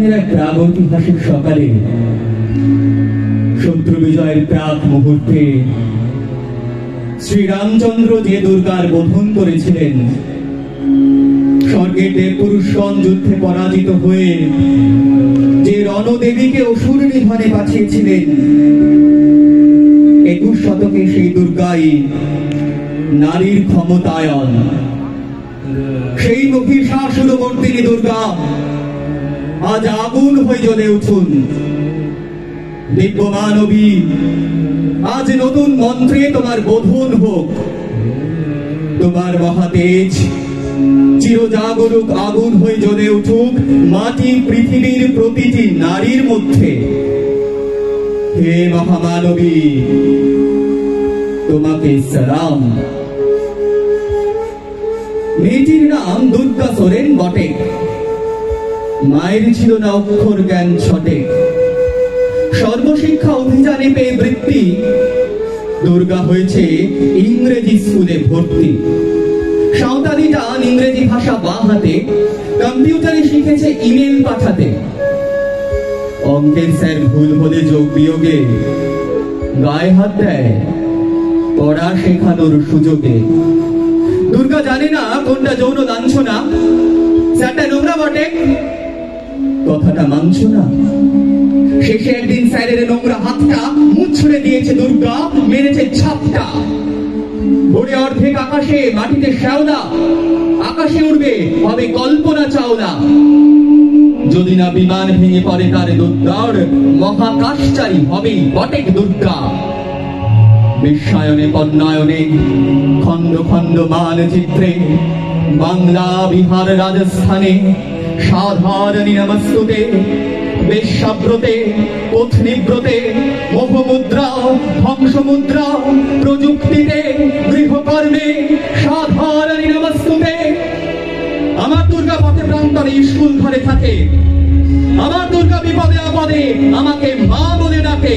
একদিনের এক প্রাগৈতিহাসিক সকালে শত্রু বিজয়ের প্রাক মুহূর্তে শ্রীরামচন্দ্র যে দুর্গার বোধন করেছিলেন, স্বর্গের দেবপুরুষগণ যুদ্ধে পরাজিত হয়ে যে রণদেবীকে অসুর নিধনে পাঠিয়েছিলেন, 21 শতকে সেই দুর্গাই নারীর ক্ষমতায়ন। সেই মহিষাসুরমর্দিনী দুর্গা আজ আগুন হয়ে জ্বলে উঠুন। দিব্যমানবী, আজ নতুন মন্ত্রে তোমার বোধন হোক। তোমার মহাতেজ চিরজাগরুক আগুন হয়ে জ্বলে উঠুক মাটি পৃথিবীর প্রতিটি নারীর মধ্যে। হে মহামানবী, তোমাকে সালাম। মেয়েটির নাম দুর্গা সোরেন বটে, মায়ের ছিল না অক্ষর জ্ঞান ছটে। সর্বশিক্ষা অভিযানে পেয়ে বৃত্তি, দুর্গা হয়েছে ইংরেজি স্কুলে ভর্তি। সাঁওতালি টান ইংরেজি ভাষা বাঁ হাতে, কম্পিউটারে শিখেছে ইমেল পাঠাতে। অঙ্কের স্যার ভুল হলে যোগ বিয়োগে গায়ে হাত দেয় পড়া শেখানোর সুযোগে। দুর্গা জানে না কোনটা যৌন লাঞ্ছনা, স্যারটা নোংরা বটে, কথাটা মানছ না। শেষে একদিন স্যারের নোংরা হাতটা মুছড়ে দিয়েছে দুর্গা, মেরেছে ছাপটা। ওরে অর্ধেক আকাশে, মাটিতে শ্যাওলা, আকাশে উড়বে হবে কল্পনা চাওলা। যদি না বিমান ভেঙে পড়ে তার দুর্গার, মহাকাশচারী হবেই বটেক দুর্গা। বিশ্বায়নে পণ্যায়নে খন্ড খন্ড মানচিত্রে, বাংলা বিহার রাজস্থানে সাধারণী নমস্তুতে। বেশ্যাব্রতে পত্নীব্রতে মোহমুদ্রা ধ্বংসমুদ্রা, প্রযুক্তিতে গৃহকর্মে সাধারণী নমস্তুতে। আমার দুর্গা পথে প্রান্তরে স্কুল ঘরে থাকে, আমার দুর্গা বিপদে আপদে আমাকে মা বলে ডাকে।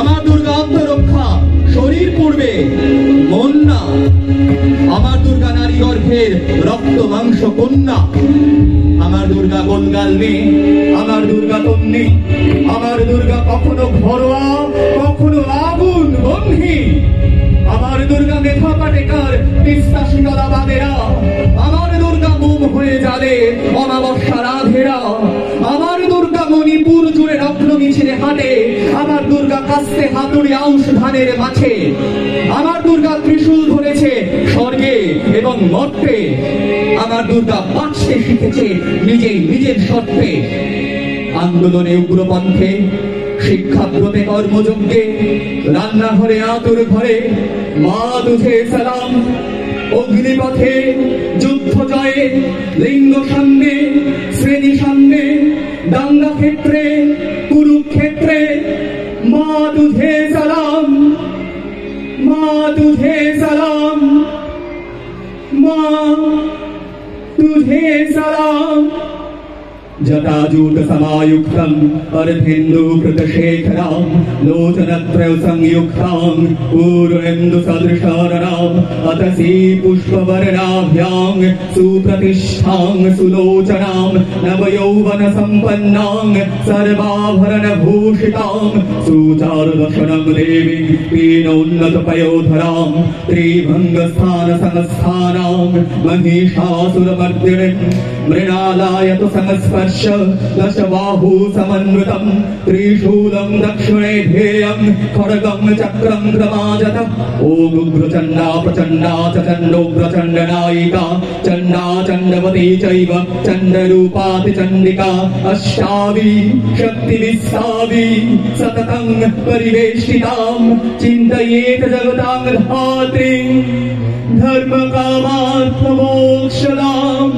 আমার দুর্গা আত্মরক্ষা, শরীর পূর্বে মন না। আমার দুর্গা নারী গর্ভের রক্ত মাংস কন্যা। আমার দুর্গা গোলগাল নেই, আমার দুর্গা তন্নি। আমার দুর্গা কখনো ঘরোয়া, কখনো আগুন বন্ধি। আমার দুর্গা মেধা পাটেকার, তিস্তা শীতলা বাদেরা। আমার দুর্গা মোম হয়ে জ্বালে অমাবস্যা রাধেরা। আমার দুর্গা মণিপুর জুড়ে রত্ন মিছিলে হাঁটে। আমার দুর্গা কাস্তে হাতুড়ি আউশ ধানের মাঝে। আমার দুর্গা ত্রিশূল ধরেছে স্বর্গে এবং মর্তে। আমার দুর্গা বাঁচতে শিখেছে নিজেই নিজের সত্ত্বে। আন্দোলনে উগ্রপন্থে, শিক্ষাব্রতে কর্মযজ্ঞে, রান্নাঘরে আতুর ঘরে মা তুঝে সালাম। অগ্নিপথে যুদ্ধ জয়ে, লিঙ্গ সামনে শ্রেণী সামনে, দাঙ্গা ক্ষেত্রে কুরুক্ষেত্রে মা তুঝে সালাম, মা তুঝে সালাম, মা তুঝে সালাম। जटाजूट समायुक्तम् अर्धेन्दुकृतशेखराम् लोचनत्रय संयुक्ताम् पूर्णेन्दु सदृशाननाम् अतसी पुष्पवर्णाभ्याम् सुप्रतिष्ठाम् सुलोचनाम् नवयौवन सम्पन्नाम् सर्वाभरण भूषिताम् सुचारुदर्शनम् देवी पीनोन्नत पयोधराम् त्रिभङ्गस्थान संस्थानाम् महिषासुरमर्दिनीम् मृणालायतु संस्पर्श दशबाहु समन्वितम् त्रिशूलम् दक्षिणे ध्येयम् खड्गम् चक्रम् क्रमाजतम्। ॐ उग्रचण्डा प्रचण्डा च चण्डोग्रचण्डनायिका चण्डा चण्डवती चैव चण्डरूपातिचण्डिका अष्टावी शक्तिविस्तावी सततम् परिवेष्टिताम् चिन्तयेत जगताम् धात्री धर्मकामार्थमोक्षदाम्।